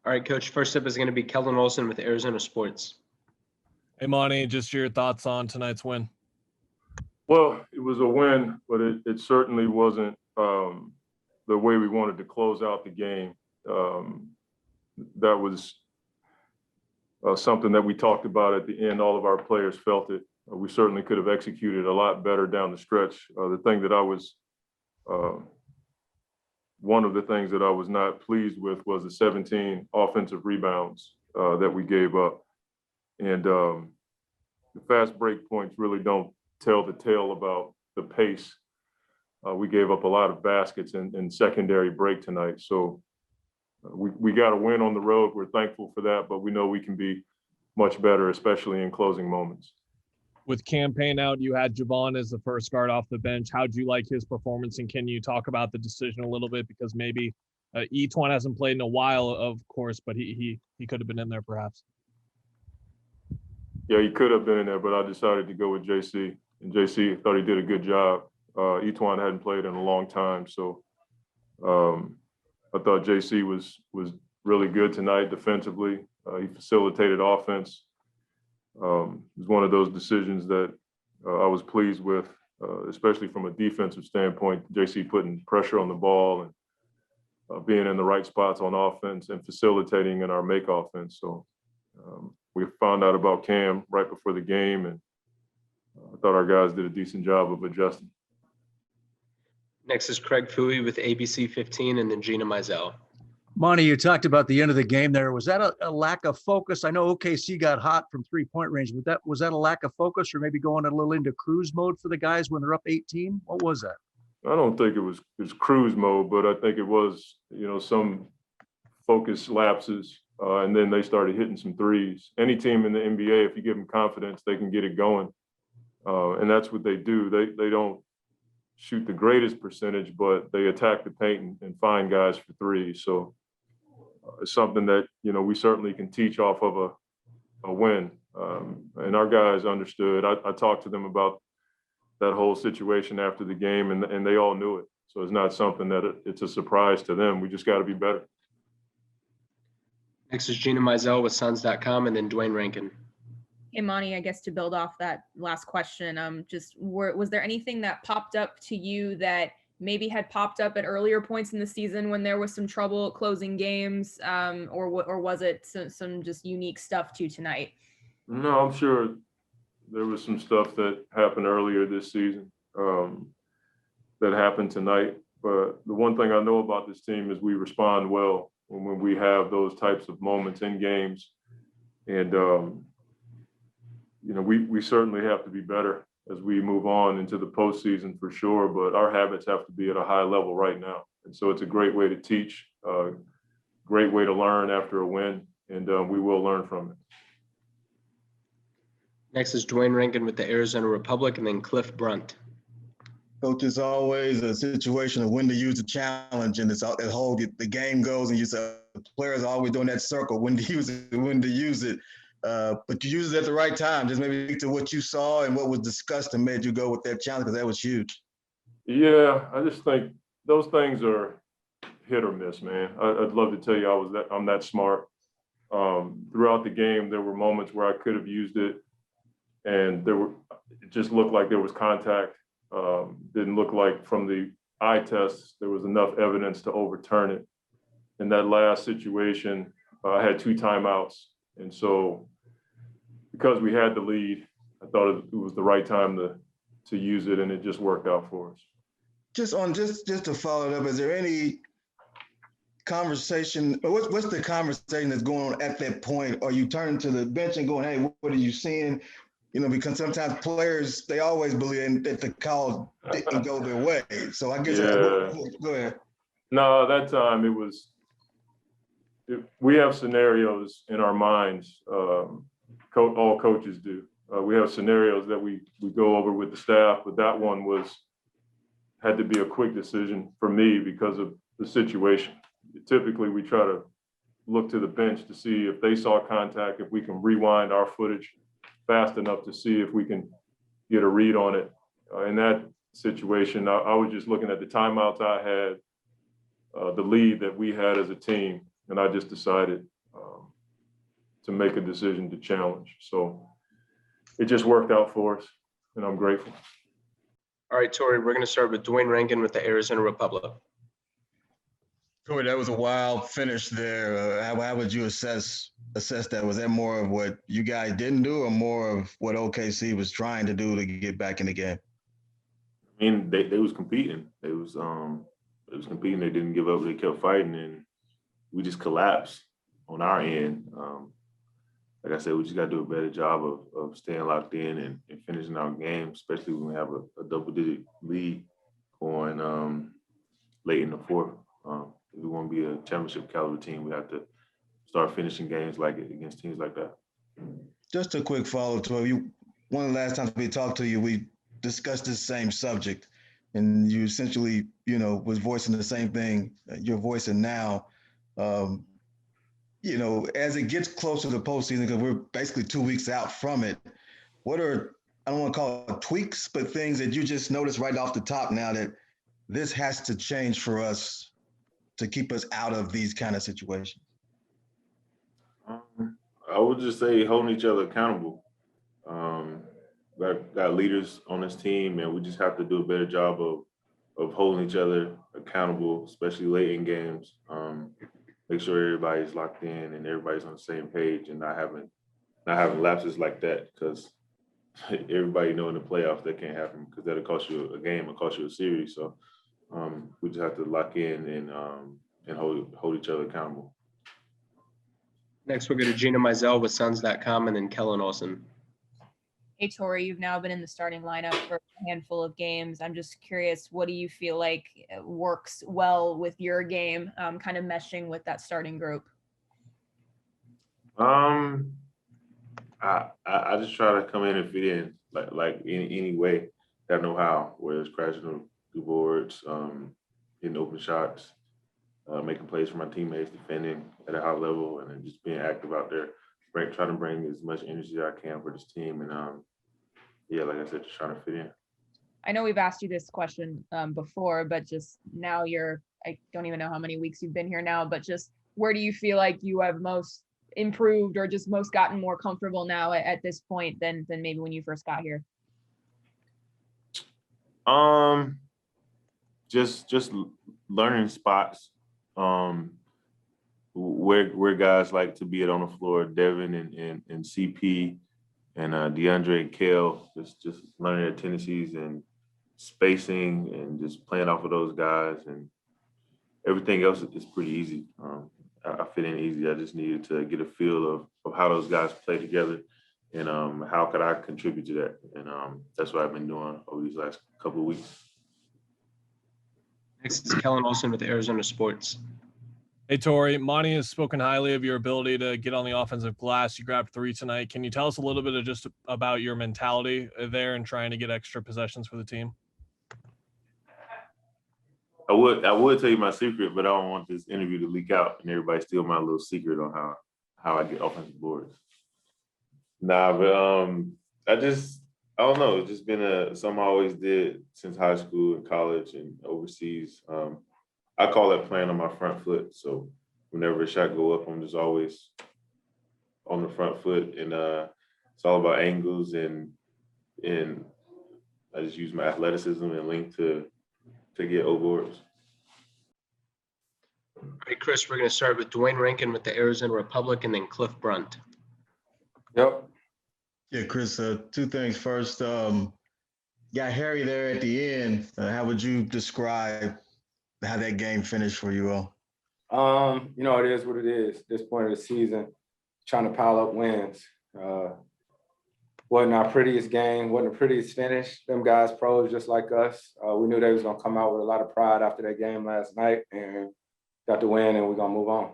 All right, Coach. First up is going to be Kellen Olson with Arizona Sports. Hey, Monty, just your thoughts on tonight's win. Well, it was a win, but it certainly wasn't the way we wanted to close out the game. That was something that we talked about at the end. All of our players felt it. We certainly could have executed a lot better down the stretch. The thing that I was one of the things that I was not pleased with was the 17 offensive rebounds that we gave up. And the fast break points really don't tell the tale about the pace. We gave up a lot of baskets in secondary break tonight. So we got a win on the road. We're thankful for that, but we know we can be much better, especially in closing moments. With campaign out, you had Javon as the first guard off the bench. How'd you like his performance? And can you talk about the decision a little bit? Because maybe Etwan hasn't played in a while, of course, but he could have been in there perhaps. Yeah, he could have been in there, but I decided to go with JC. And JC thought he did a good job. Etwan hadn't played in a long time, so I thought JC was really good tonight defensively. He facilitated offense. It was one of those decisions that I was pleased with, especially from a defensive standpoint. JC putting pressure on the ball and being in the right spots on offense and facilitating in our make offense. So we found out about Cam right before the game, and I thought our guys did a decent job of adjusting. Next is Craig Fouie with ABC 15 and then Gina Mizell. Monty, you talked about the end of the game there. Was that a lack of focus? I know OKC got hot from three-point range, but was that a lack of focus or maybe going a little into cruise mode for the guys when they're up 18? What was that? I don't think it was cruise mode, but I think it was, some focus lapses, and then they started hitting some threes. Any team in the NBA, if you give them confidence, they can get it going, and that's what they do. They don't shoot the greatest percentage, but they attack the paint and find guys for threes. So it's something that, we certainly can teach off of a win. And our guys understood. I talked to them about that whole situation after the game, and they all knew it. So it's not something that it's a surprise to them. We just got to be better. Next is Gina Mizell with Suns.com and then Dwayne Rankin. Hey, Monty, I guess to build off that last question, was there anything that popped up to you that maybe had popped up at earlier points in the season when there was some trouble closing games, or was it some just unique stuff to tonight? No, I'm sure there was some stuff that happened earlier this season that happened tonight. But the one thing I know about this team is we respond well when we have those types of moments in games. And, we certainly have to be better as we move on into the postseason for sure, but our habits have to be at a high level right now. And so it's a great way to teach, great way to learn after a win, and we will learn from it. Next is Dwayne Rankin with the Arizona Republic and then Cliff Brunt. Coach, it's always a situation of when to use the challenge, and it's that whole the game goes, and you say the players are always doing that circle, when to use it, when to use it. But you use it at the right time. Just maybe speak to what you saw and what was discussed and made you go with that challenge, because that was huge. Yeah, I just think those things are hit or miss, man. I'd love to tell you I'm that smart. Throughout the game, there were moments where I could have used it, and it just looked like there was contact. Didn't look like from the eye test there was enough evidence to overturn it. In that last situation, I had 2 timeouts, and so because we had the lead, I thought it was the right time to use it, and it just worked out for us. Just to follow it up, is there any conversation, or what's the conversation that's going on at that point? Are you turning to the bench and going, hey, what are you seeing? Because sometimes players, they always believe that the call didn't go their way. So I guess, go ahead. No, that time we have scenarios in our minds. All coaches do. We have scenarios that we go over with the staff, but that one had to be a quick decision for me because of the situation. Typically, we try to look to the bench to see if they saw contact, if we can rewind our footage fast enough to see if we can get a read on it. In that situation, I was just looking at the timeouts I had, the lead that we had as a team, and I just decided to make a decision to challenge. So it just worked out for us, and I'm grateful. All right, Torrey, we're going to start with Dwayne Rankin with the Arizona Republic. Corey, that was a wild finish there. How would you assess that? Was that more of what you guys didn't do, or more of what OKC was trying to do to get back in the game? I mean, they was competing. They was competing. They didn't give up. They kept fighting, and we just collapsed on our end. Like I said, we just got to do a better job of staying locked in and finishing our game, especially when we have a double-digit lead going late in the fourth. If we want to be a championship caliber team, we have to start finishing games like it against teams like that. Just a quick follow-up to you. One of the last times we talked to you, we discussed this same subject, and you essentially, was voicing the same thing you're voicing now. As it gets closer to the postseason, because we're basically 2 weeks out from it, what are, I don't want to call it tweaks, but things that you just noticed right off the top now that this has to change for us to keep us out of these kind of situations? I would just say holding each other accountable. Got leaders on this team, and we just have to do a better job of holding each other accountable, especially late in games. Make sure everybody's locked in and everybody's on the same page, and not having lapses like that, because everybody know in the playoffs that can't happen, because that'll cost you a game or cost you a series. So we just have to lock in and hold each other accountable. Next, we'll go to Gina Mizell with Suns.com and then Kellen Olson. Hey, Torrey, you've now been in the starting lineup for a handful of games. I'm just curious, what do you feel like works well with your game, kind of meshing with that starting group? I just try to come in and fit in like in any way that I know how, whether it's crashing the boards, hitting open shots, making plays for my teammates, defending at a high level, and then just being active out there, trying to bring as much energy as I can for this team. And like I said, just trying to fit in. I know we've asked you this question before, but just now I don't even know how many weeks you've been here now, but just where do you feel like you have most improved or just most gotten more comfortable now at this point than maybe when you first got here? Just learning spots, where guys like to be on the floor, Devin and CP and DeAndre and Kale, just learning their tendencies and spacing and just playing off of those guys, and everything else is pretty easy. I fit in easy. I just needed to get a feel of how those guys play together and how could I contribute to that. And that's what I've been doing over these last couple of weeks. Next is Kellen Olson with Arizona Sports. Hey, Torrey, Monty has spoken highly of your ability to get on the offensive glass. You grabbed 3 tonight. Can you tell us a little bit of just about your mentality there and trying to get extra possessions for the team? I would tell you my secret, but I don't want this interview to leak out and everybody steal my little secret on how I get offensive boards. Nah, but I don't know. It's just been something I always did since high school and college and overseas. I call it playing on my front foot. So whenever a shot go up, I'm just always on the front foot, and it's all about angles and I just use my athleticism and length to get over boards. All right, Chris, we're going to start with Dwayne Rankin with the Arizona Republic and then Cliff Brunt. Yep. Yeah, Chris, 2 things. First, got Harry there at the end. How would you describe how that game finished for you all? It is what it is. At this point of the season, trying to pile up wins. Wasn't our prettiest game, wasn't the prettiest finish. Them guys pros just like us. We knew they was gonna come out with a lot of pride after that game last night, and got the win, and we're gonna move on.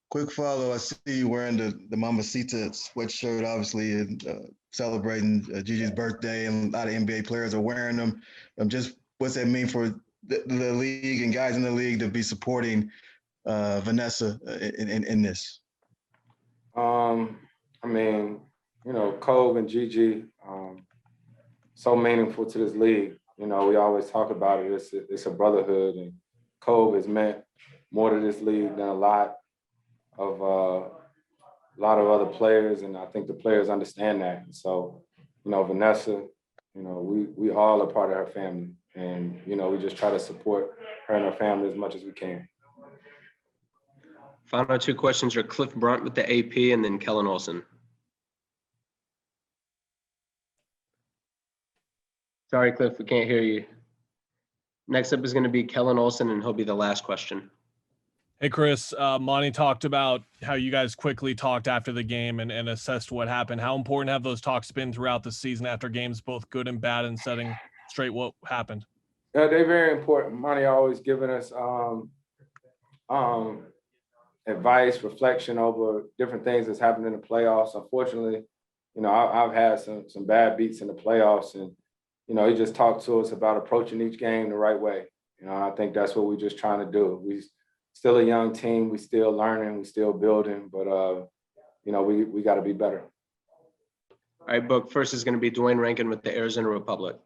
Quick follow. I see you wearing the Mamacita sweatshirt, obviously, and celebrating Gigi's birthday, and a lot of NBA players are wearing them. Just what's that mean for the league and guys in the league to be supporting Vanessa in this? Cove and Gigi, so meaningful to this league. We always talk about it. It's a brotherhood, and Cove has meant more to this league than a lot of a lot of other players, and I think the players understand that. So, Vanessa, we all are part of her family, and we just try to support her and her family as much as we can. Final two questions are Cliff Brunt with the AP and then Kellen Olson. Sorry, Cliff, we can't hear you. Next up is going to be Kellen Olson, and he'll be the last question. Hey, Chris, Monty talked about how you guys quickly talked after the game and assessed what happened. How important have those talks been throughout the season after games, both good and bad, and setting straight what happened? Yeah, they're very important. Monty always giving us advice, reflection over different things that's happened in the playoffs. Unfortunately, I've had some bad beats in the playoffs, and he just talked to us about approaching each game the right way. I think that's what we're just trying to do. We still a young team. We still learning. We still building, but we got to be better. All right, Book. First is going to be Dwayne Rankin with the Arizona Republic.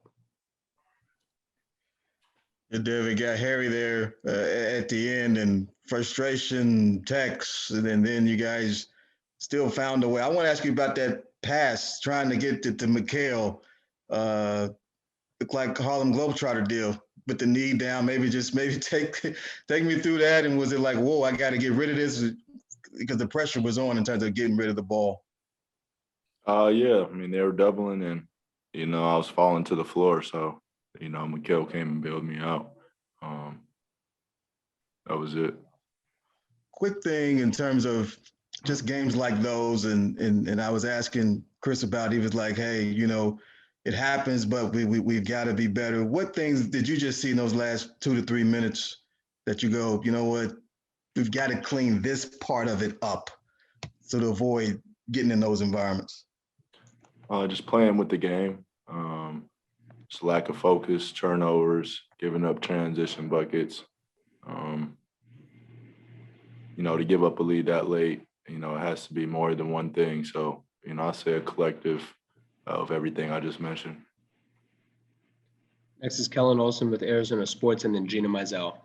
Yeah, David, got Harry there at the end, and frustration, texts, and then you guys still found a way. I want to ask you about that pass, trying to get to Mikhail. Looked like Harlem Globetrotter deal with the knee down. Maybe take me through that. And was it like, whoa, I got to get rid of this because the pressure was on in terms of getting rid of the ball? Yeah, I mean, they were doubling, and I was falling to the floor, so Mikhail came and bailed me out. That was it. Quick thing in terms of just games like those, and I was asking Chris about. He was like, hey, it happens, but we've got to be better. What things did you just see in those last 2 to 3 minutes that you go, you know what, we've got to clean this part of it up so to avoid getting in those environments? Just playing with the game. Just lack of focus, turnovers, giving up transition buckets. To give up a lead that late, it has to be more than one thing. So, I say a collective of everything I just mentioned. Next is Kellen Olson with Arizona Sports, and then Gina Mizell.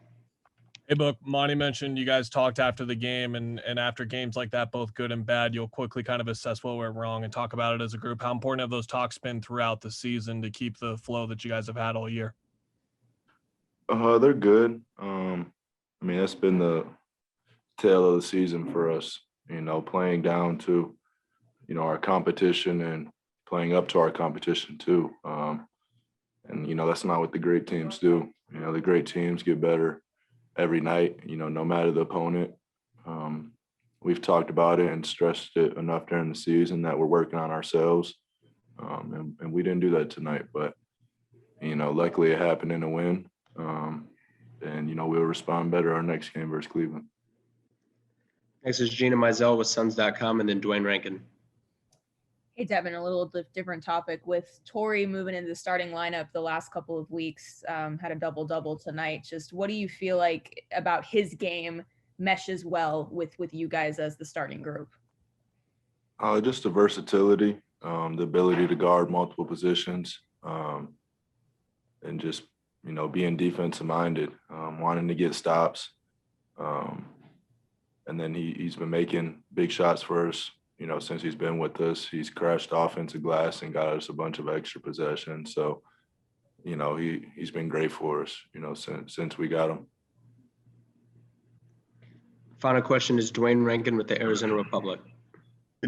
Hey, Book, Monty mentioned you guys talked after the game, and after games like that, both good and bad, you'll quickly kind of assess what went wrong and talk about it as a group. How important have those talks been throughout the season to keep the flow that you guys have had all year? They're good. That's been the tail of the season for us, playing down to, our competition and playing up to our competition too. And that's not what the great teams do. The great teams get better every night, no matter the opponent. We've talked about it and stressed it enough during the season that we're working on ourselves. And we didn't do that tonight, but, luckily it happened in a win. And, we'll respond better our next game versus Cleveland. Next is Gina Mizell with Suns.com, and then Dwayne Rankin. Hey, Devin, a little different topic. With Torrey moving into the starting lineup the last couple of weeks, had a double-double tonight. Just what do you feel like about his game meshes well with you guys as the starting group? Just the versatility, the ability to guard multiple positions, and just, being defensive minded, wanting to get stops. And then he's been making big shots for us, since he's been with us. He's crashed offensive glass and got us a bunch of extra possessions. So, he's been great for us, since we got him. Final question is Dwayne Rankin with the Arizona Republic.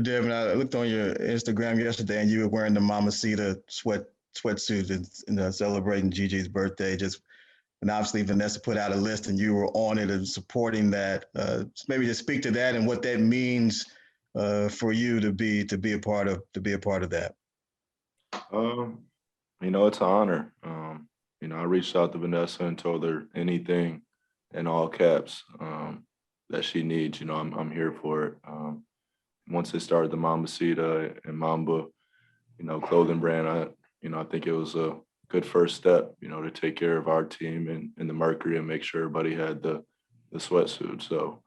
Devin, I looked on your Instagram yesterday, and you were wearing the Mamacita sweatsuit and celebrating Gigi's birthday. And obviously Vanessa put out a list, and you were on it and supporting that. Maybe just speak to that and what that means for you to be a part of that. It's an honor. I reached out to Vanessa and told her anything in all caps that she needs. I'm here for it. Once they started the Mamacita and Mamba, clothing brand, I think it was a good first step, to take care of our team and the Mercury and make sure everybody had the sweatsuit. So,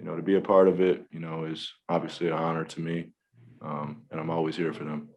to be a part of it, is obviously an honor to me. And I'm always here for them.